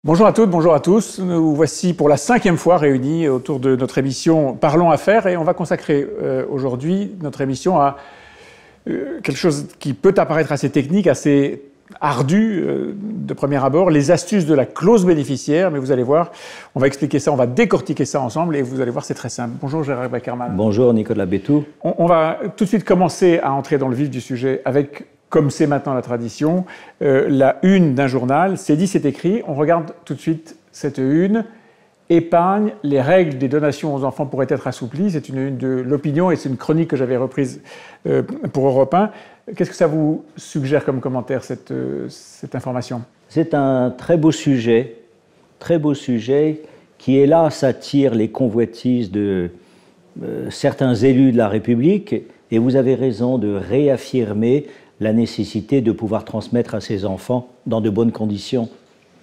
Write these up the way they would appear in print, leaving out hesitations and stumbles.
Bonjour à toutes, bonjour à tous. Nous voici pour la 5e fois réunis autour de notre émission Parlons Affaires et on va consacrer aujourd'hui notre émission à quelque chose qui peut apparaître assez technique, assez ardu de premier abord, les astuces de la clause bénéficiaire. Mais vous allez voir, on va expliquer ça, on va décortiquer ça ensemble et vous allez voir, c'est très simple. Bonjour Gérard Beckerman. Bonjour Nicolas Bétou. On va tout de suite commencer à entrer dans le vif du sujet avec, comme c'est maintenant la tradition, la une d'un journal. C'est dit, c'est écrit. On regarde tout de suite cette une. Épargne, les règles des donations aux enfants pourraient être assouplies. C'est une une de l'Opinion et c'est une chronique que j'avais reprise pour Europe 1. Qu'est-ce que ça vous suggère comme commentaire, cette information? C'est un très beau sujet qui, hélas, attire les convoitises de certains élus de la République. Et vous avez raison de réaffirmer la nécessité de pouvoir transmettre à ses enfants dans de bonnes conditions.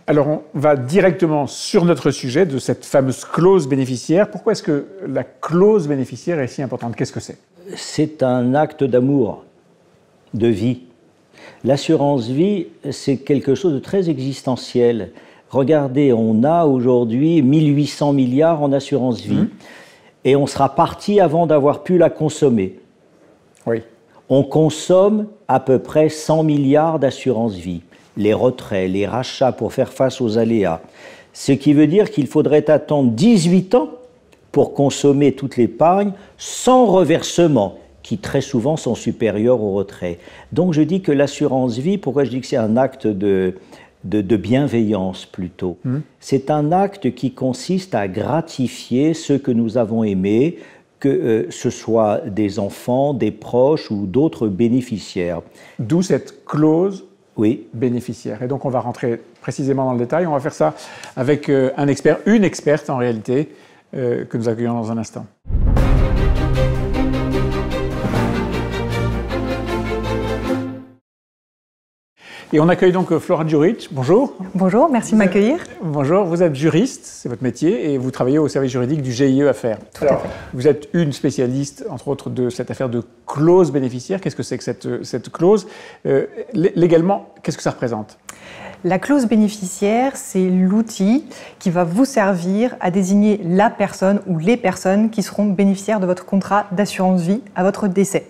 Alors, on va directement sur notre sujet de cette fameuse clause bénéficiaire. Pourquoi est-ce que la clause bénéficiaire est si importante? Qu'est-ce que c'est? C'est un acte d'amour, de vie. L'assurance vie, c'est quelque chose de très existentiel. Regardez, on a aujourd'hui 1800 milliards en assurance vie. Et on sera parti avant d'avoir pu la consommer. Oui. On consomme à peu près 100 milliards d'assurance vie. Les retraits, les rachats pour faire face aux aléas. Ce qui veut dire qu'il faudrait attendre 18 ans pour consommer toute l'épargne sans reversement, qui très souvent sont supérieurs aux retraits. Donc je dis que l'assurance vie, pourquoi je dis que c'est un acte de bienveillance plutôt? C'est un acte qui consiste à gratifier ceux que nous avons aimés, que ce soit des enfants, des proches ou d'autres bénéficiaires. D'où cette clause oui. bénéficiaire. Et donc on va rentrer précisément dans le détail. On va faire ça avec un expert, une experte en réalité, que nous accueillons dans un instant. Et on accueille donc Flora Djuric. Bonjour. Bonjour, merci de m'accueillir. Bonjour, vous êtes juriste, c'est votre métier, et vous travaillez au service juridique du GIE Affaires. Tout à fait. Vous êtes une spécialiste, entre autres, de cette affaire de clause bénéficiaire. Qu'est-ce que c'est que cette clause? Légalement, qu'est-ce que ça représente? La clause bénéficiaire, c'est l'outil qui va vous servir à désigner la personne ou les personnes qui seront bénéficiaires de votre contrat d'assurance vie à votre décès.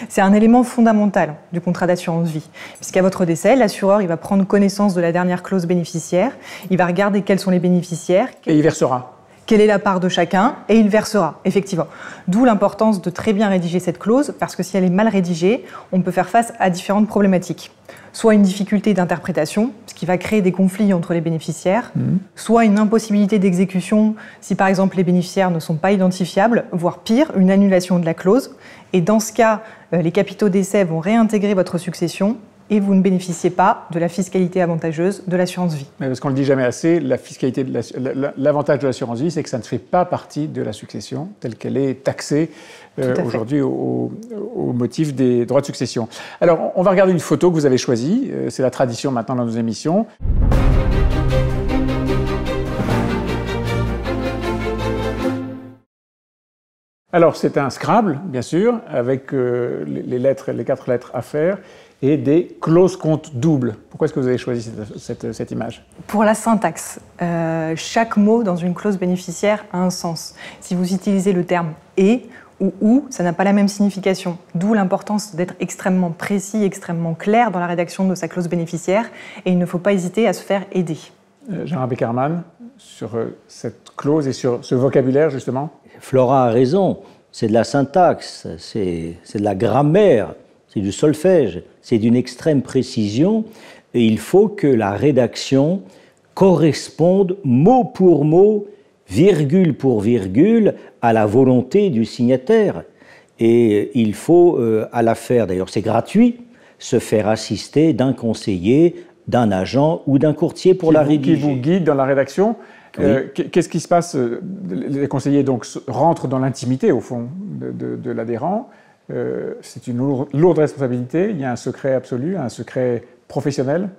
C'est un élément fondamental du contrat d'assurance vie, puisqu'à votre décès, l'assureur il va prendre connaissance de la dernière clause bénéficiaire, il va regarder quels sont les bénéficiaires. Et il versera. Quelle est la part de chacun, et il versera, effectivement. D'où l'importance de très bien rédiger cette clause, parce que si elle est mal rédigée, on peut faire face à différentes problématiques. Soit une difficulté d'interprétation, ce qui va créer des conflits entre les bénéficiaires, soit une impossibilité d'exécution si par exemple les bénéficiaires ne sont pas identifiables, voire pire, une annulation de la clause. Et dans ce cas, les capitaux décès vont réintégrer votre succession et vous ne bénéficiez pas de la fiscalité avantageuse de l'assurance vie. Mais parce qu'on ne le dit jamais assez, la fiscalité l'avantage de l'assurance vie, c'est que ça ne fait pas partie de la succession telle qu'elle est taxée aujourd'hui au motif des droits de succession. Alors, on va regarder une photo que vous avez choisie. C'est la tradition maintenant dans nos émissions. Alors, c'est un Scrabble, bien sûr, avec les 4 lettres à faire et des clauses comptes doubles. Pourquoi est-ce que vous avez choisi cette image? Pour la syntaxe, chaque mot dans une clause bénéficiaire a un sens. Si vous utilisez le terme « et » ou « ou », ça n'a pas la même signification. D'où l'importance d'être extrêmement précis, extrêmement clair dans la rédaction de sa clause bénéficiaire. Et il ne faut pas hésiter à se faire aider. Gérard Beckerman, sur cette clause et sur ce vocabulaire, justement? Flora a raison. C'est de la syntaxe, c'est de la grammaire, c'est du solfège, c'est d'une extrême précision. Et il faut que la rédaction corresponde mot pour mot, virgule pour virgule, à la volonté du signataire. Et il faut, à la faire, d'ailleurs c'est gratuit, se faire assister d'un conseiller, d'un agent ou d'un courtier pour la rédiger. Qui vous guide dans la rédaction. Oui. Qu'est-ce qui se passe? Les conseillers donc rentrent dans l'intimité, au fond, de l'adhérent. C'est une lourde responsabilité. Il y a un secret absolu, un secret professionnel.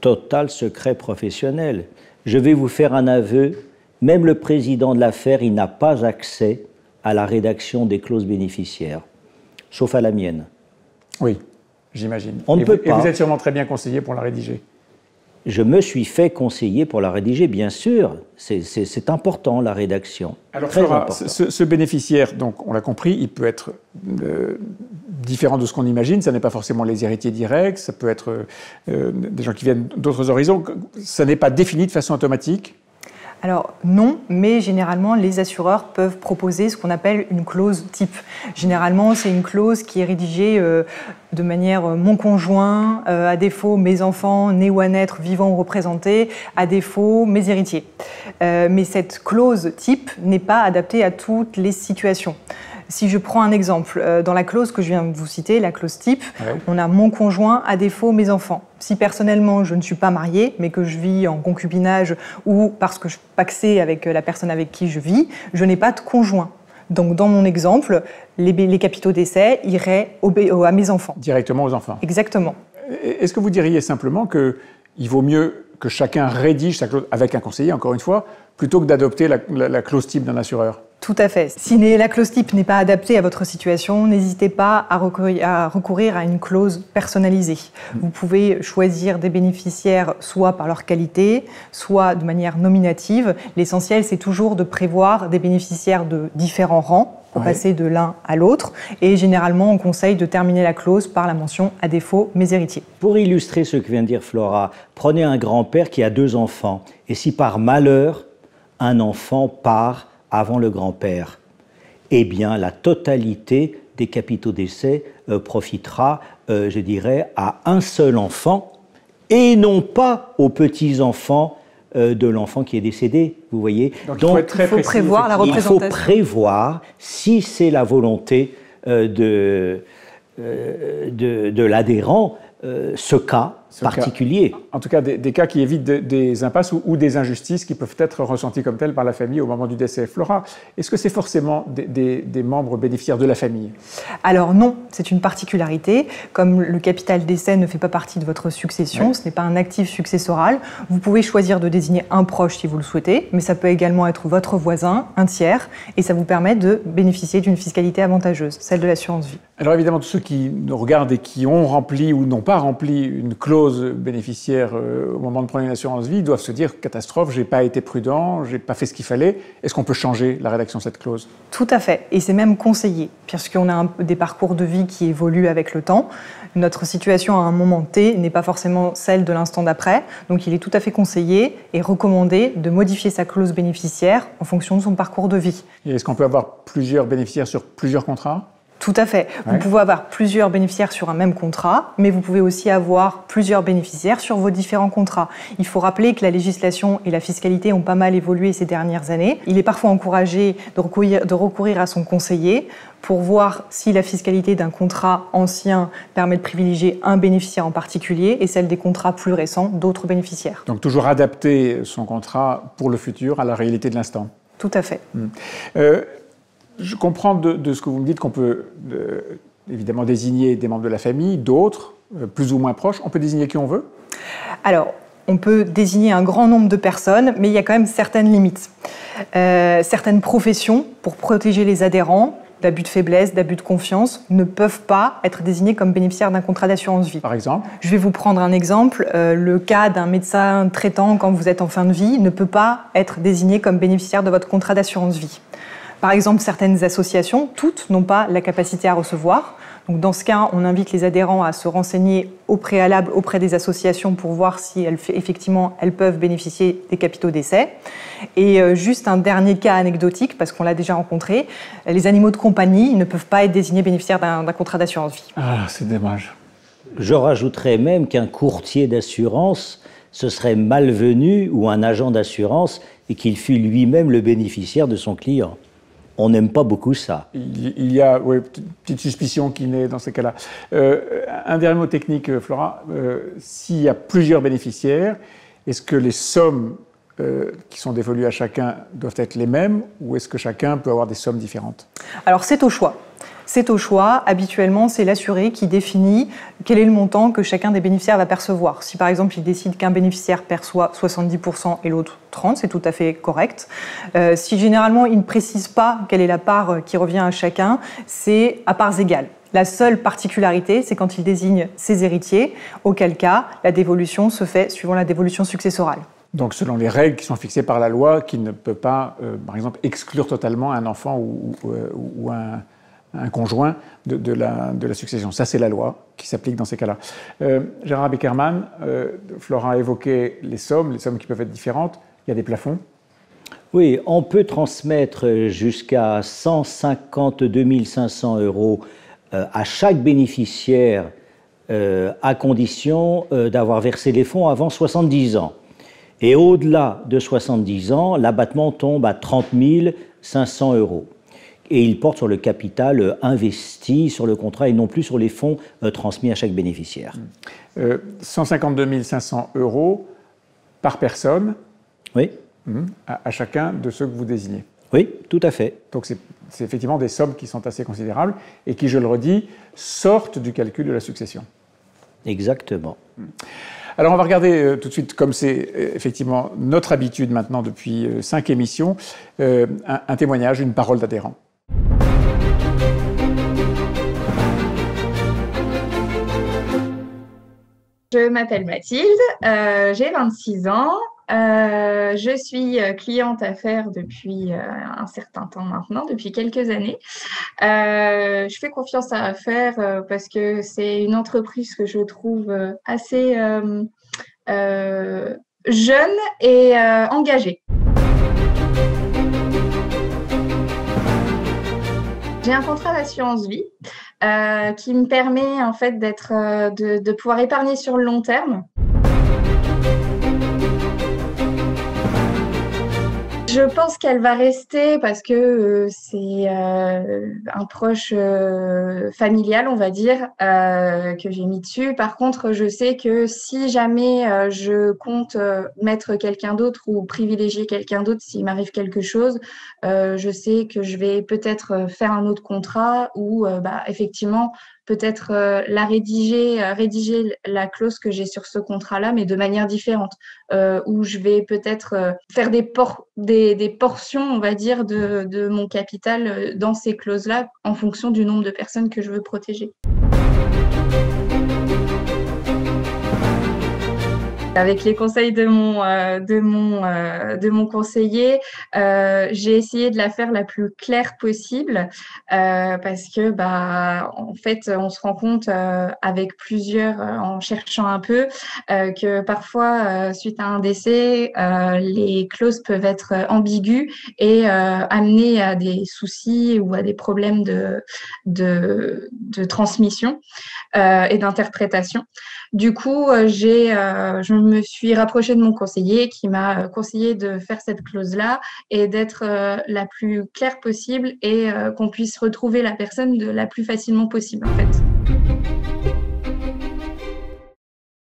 Total secret professionnel. Je vais vous faire un aveu. Même le président de l'affaire, il n'a pas accès à la rédaction des clauses bénéficiaires, sauf à la mienne. Oui, j'imagine. On ne peut pas. Et vous êtes sûrement très bien conseillé pour la rédiger. je me suis fait conseiller pour la rédiger, bien sûr. C'est important, la rédaction. Alors, très Flora, important. ce bénéficiaire, donc, on l'a compris, il peut être différent de ce qu'on imagine. Ça n'est pas forcément les héritiers directs, ça peut être des gens qui viennent d'autres horizons. Ça n'est pas défini de façon automatique. Alors non, mais généralement les assureurs peuvent proposer ce qu'on appelle une clause type. Généralement c'est une clause qui est rédigée de manière mon conjoint, à défaut mes enfants nés ou à naître, vivants ou représentés, à défaut mes héritiers. Mais cette clause type n'est pas adaptée à toutes les situations. Si je prends un exemple, dans la clause que je viens de vous citer, la clause type, on a mon conjoint, à défaut mes enfants. Si personnellement je ne suis pas mariée, mais que je vis en concubinage ou parce que je suis pacsée avec la personne avec qui je vis, je n'ai pas de conjoint. Donc dans mon exemple, les capitaux décès iraient à mes enfants. Directement aux enfants. Exactement. Est-ce que vous diriez simplement qu'il vaut mieux que chacun rédige sa clause avec un conseiller, encore une fois, plutôt que d'adopter la clause type d'un assureur? Tout à fait. Si la clause type n'est pas adaptée à votre situation, n'hésitez pas à recourir à une clause personnalisée. Vous pouvez choisir des bénéficiaires soit par leur qualité, soit de manière nominative. L'essentiel, c'est toujours de prévoir des bénéficiaires de différents rangs pour passer de l'un à l'autre. Et généralement, on conseille de terminer la clause par la mention « à défaut, mes héritiers ». Pour illustrer ce que vient de dire Flora, prenez un grand-père qui a 2 enfants. Et si par malheur, un enfant part avant le grand-père, eh bien, la totalité des capitaux décès profitera, je dirais, à un seul enfant et non pas aux petits-enfants de l'enfant qui est décédé, vous voyez. Donc il faut prévoir la représentation. Il faut prévoir, si c'est la volonté de l'adhérent, ce cas particulier. En tout cas, des cas qui évitent des impasses ou des injustices qui peuvent être ressenties comme telles par la famille au moment du décès. Flora, est-ce que c'est forcément des membres bénéficiaires de la famille? Alors non, c'est une particularité. Comme le capital décès ne fait pas partie de votre succession, ce n'est pas un actif successoral, vous pouvez choisir de désigner un proche si vous le souhaitez, mais ça peut également être votre voisin, un tiers, et ça vous permet de bénéficier d'une fiscalité avantageuse, celle de l'assurance vie. Alors évidemment, tous ceux qui nous regardent et qui ont rempli ou n'ont pas rempli une clause bénéficiaire au moment de prendre une assurance vie doivent se dire « catastrophe, j'ai pas été prudent, j'ai pas fait ce qu'il fallait ». Est-ce qu'on peut changer la rédaction de cette clause? Tout à fait, et c'est même conseillé, puisqu'on a des parcours de vie qui évoluent avec le temps. Notre situation à un moment T n'est pas forcément celle de l'instant d'après, donc il est tout à fait conseillé et recommandé de modifier sa clause bénéficiaire en fonction de son parcours de vie. Et est-ce qu'on peut avoir plusieurs bénéficiaires sur plusieurs contrats? Tout à fait. Vous pouvez avoir plusieurs bénéficiaires sur un même contrat, mais vous pouvez aussi avoir plusieurs bénéficiaires sur vos différents contrats. Il faut rappeler que la législation et la fiscalité ont pas mal évolué ces dernières années. Il est parfois encouragé de recourir à son conseiller pour voir si la fiscalité d'un contrat ancien permet de privilégier un bénéficiaire en particulier et celle des contrats plus récents d'autres bénéficiaires. Donc toujours adapter son contrat pour le futur à la réalité de l'instant. Tout à fait. Je comprends de ce que vous me dites qu'on peut évidemment désigner des membres de la famille, d'autres, plus ou moins proches. On peut désigner qui on veut? Alors, on peut désigner un grand nombre de personnes, mais il y a quand même certaines limites. Certaines professions, pour protéger les adhérents d'abus de faiblesse, d'abus de confiance, ne peuvent pas être désignées comme bénéficiaires d'un contrat d'assurance vie. Par exemple? Je vais vous prendre un exemple. Le cas d'un médecin traitant quand vous êtes en fin de vie ne peut pas être désigné comme bénéficiaire de votre contrat d'assurance vie. Par exemple, certaines associations, toutes, n'ont pas la capacité à recevoir. Donc, dans ce cas, on invite les adhérents à se renseigner au préalable auprès des associations pour voir si effectivement elles peuvent bénéficier des capitaux décès. Et juste un dernier cas anecdotique, parce qu'on l'a déjà rencontré, les animaux de compagnie ne peuvent pas être désignés bénéficiaires d'un contrat d'assurance vie. Ah, c'est dommage. Je rajouterais même qu'un courtier d'assurance, ce serait malvenu, ou un agent d'assurance, et qu'il fût lui-même le bénéficiaire de son client. On n'aime pas beaucoup ça. Il y a une petite suspicion qui naît dans ces cas-là. Un dernier mot technique, Flora. S'il y a plusieurs bénéficiaires, est-ce que les sommes qui sont dévolues à chacun doivent être les mêmes ou est-ce que chacun peut avoir des sommes différentes? Alors, c'est au choix. C'est au choix. Habituellement, c'est l'assuré qui définit quel est le montant que chacun des bénéficiaires va percevoir. Si par exemple, il décide qu'un bénéficiaire perçoit 70% et l'autre 30%, c'est tout à fait correct. Si généralement, il ne précise pas quelle est la part qui revient à chacun, c'est à parts égales. La seule particularité, c'est quand il désigne ses héritiers, auquel cas la dévolution se fait suivant la dévolution successorale. Donc selon les règles qui sont fixées par la loi, qui ne peut pas, par exemple, exclure totalement un enfant ou un conjoint de la succession. Ça, c'est la loi qui s'applique dans ces cas-là. Gérard Beckerman, Florent a évoqué les sommes qui peuvent être différentes. Il y a des plafonds. Oui, on peut transmettre jusqu'à 152 500 € à chaque bénéficiaire à condition d'avoir versé les fonds avant 70 ans. Et au-delà de 70 ans, l'abattement tombe à 30 500 €. Et il porte sur le capital investi sur le contrat et non plus sur les fonds transmis à chaque bénéficiaire. 152 500 € par personne. Oui. À chacun de ceux que vous désignez. Oui, tout à fait. Donc c'est effectivement des sommes qui sont assez considérables et qui, je le redis, sortent du calcul de la succession. Exactement. Alors on va regarder tout de suite, comme c'est effectivement notre habitude maintenant depuis 5 émissions, un témoignage, une parole d'adhérent. Je m'appelle Mathilde, j'ai 26 ans. Je suis cliente affaires depuis un certain temps maintenant, depuis quelques années. Je fais confiance à Affaires parce que c'est une entreprise que je trouve assez jeune et engagée. J'ai un contrat d'assurance vie qui me permet en fait de pouvoir épargner sur le long terme. Je pense qu'elle va rester parce que c'est un proche familial, on va dire, que j'ai mis dessus. Par contre, je sais que si jamais je compte mettre quelqu'un d'autre ou privilégier quelqu'un d'autre s'il m'arrive quelque chose, je sais que je vais peut-être faire un autre contrat ou effectivement peut-être rédiger la clause que j'ai sur ce contrat-là, mais de manière différente, où je vais peut-être faire des portions, on va dire, de mon capital dans ces clauses-là, en fonction du nombre de personnes que je veux protéger. Avec les conseils de mon conseiller, j'ai essayé de la faire la plus claire possible parce que en fait on se rend compte avec plusieurs en cherchant un peu que parfois suite à un décès les clauses peuvent être ambiguës et amener à des soucis ou à des problèmes de transmission et d'interprétation. Du coup, je me suis rapprochée de mon conseiller qui m'a conseillé de faire cette clause-là et d'être la plus claire possible et qu'on puisse retrouver la personne la plus facilement possible, en fait.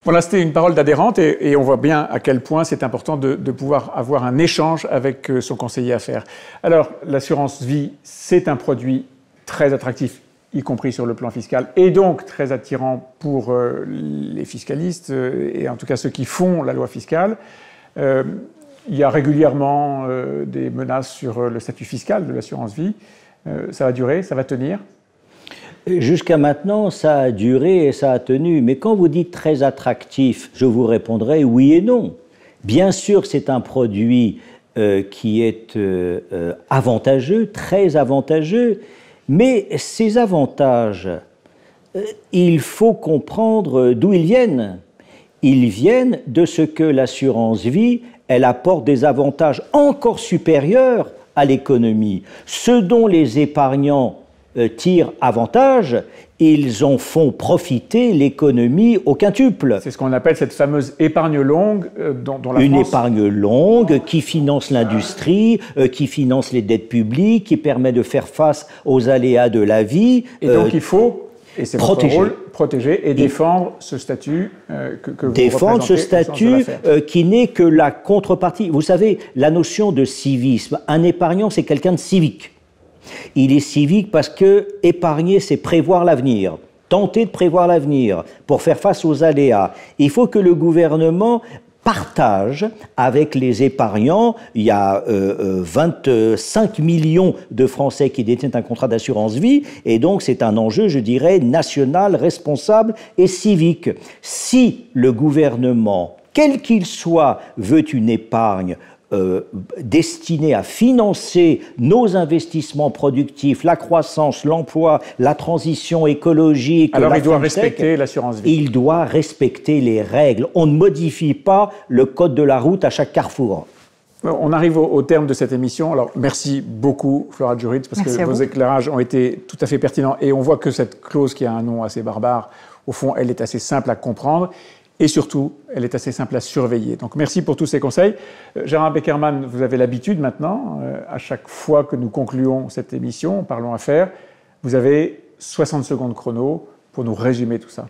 Voilà, c'était une parole d'adhérente et on voit bien à quel point c'est important de pouvoir avoir un échange avec son conseiller affaires. Alors, l'assurance vie, c'est un produit très attractif, y compris sur le plan fiscal, et donc très attirant pour les fiscalistes, et en tout cas ceux qui font la loi fiscale. Il y a régulièrement des menaces sur le statut fiscal de l'assurance vie. Ça va durer, ça va tenir? Jusqu'à maintenant, ça a duré et ça a tenu. Mais quand vous dites très attractif, je vous répondrai oui et non. Bien sûr, c'est un produit qui est avantageux, très avantageux. Mais ces avantages, il faut comprendre d'où ils viennent. Ils viennent de ce que l'assurance vie, elle apporte des avantages encore supérieurs à l'économie. Ce dont les épargnants tirent avantage, ils en font profiter l'économie au quintuple. C'est ce qu'on appelle cette fameuse épargne longue dont la Une France... épargne longue qui finance l'industrie, qui finance les dettes publiques, qui permet de faire face aux aléas de la vie. Et donc il faut, et c'est votre rôle, protéger et défendre ce statut que vous défendre ce statut de qui n'est que la contrepartie. Vous savez, la notion de civisme, un épargnant, c'est quelqu'un de civique. Il est civique parce que épargner, c'est prévoir l'avenir, tenter de prévoir l'avenir pour faire face aux aléas. Il faut que le gouvernement partage avec les épargnants. Il y a 25 millions de Français qui détiennent un contrat d'assurance vie, et donc c'est un enjeu, je dirais, national, responsable et civique. Si le gouvernement, quel qu'il soit, veut une épargne destinée à financer nos investissements productifs, la croissance, l'emploi, la transition écologique. Alors il doit respecter l'assurance vie. Il doit respecter les règles. On ne modifie pas le code de la route à chaque carrefour. On arrive au terme de cette émission. Alors merci beaucoup Flora Djuritz, parce que vos éclairages ont été tout à fait pertinents, et on voit que cette clause qui a un nom assez barbare, au fond, elle est assez simple à comprendre. Et surtout, elle est assez simple à surveiller. Donc merci pour tous ces conseils. Gérard Beckerman, vous avez l'habitude maintenant, à chaque fois que nous concluons cette émission, Parlons Affaires, vous avez 60 secondes chrono pour nous résumer tout ça.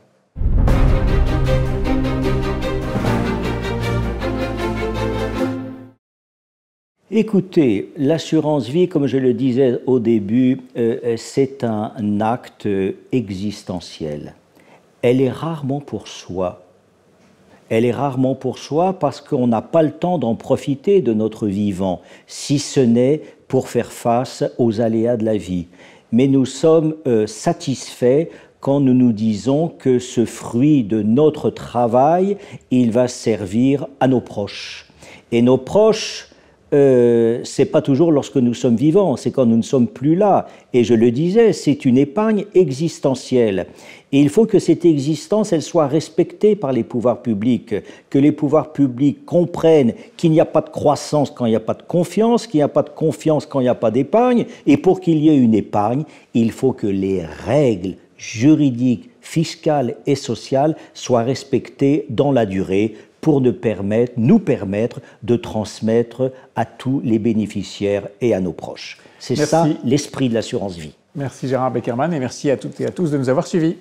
Écoutez, l'assurance vie, comme je le disais au début, c'est un acte existentiel. Elle est rarement pour soi. Elle est rarement pour soi parce qu'on n'a pas le temps d'en profiter de notre vivant, si ce n'est pour faire face aux aléas de la vie. Mais nous sommes satisfaits quand nous nous disons que ce fruit de notre travail, il va servir à nos proches. Et nos proches, c'est pas toujours lorsque nous sommes vivants, c'est quand nous ne sommes plus là. Et je le disais, c'est une épargne existentielle. Et il faut que cette existence, elle soit respectée par les pouvoirs publics, que les pouvoirs publics comprennent qu'il n'y a pas de croissance quand il n'y a pas de confiance, qu'il n'y a pas de confiance quand il n'y a pas d'épargne. Et pour qu'il y ait une épargne, il faut que les règles juridiques, fiscales et sociales soient respectées dans la durée, pour nous permettre de transmettre à tous les bénéficiaires et à nos proches. C'est ça l'esprit de l'assurance vie. Merci Gérard Beckerman, et merci à toutes et à tous de nous avoir suivis.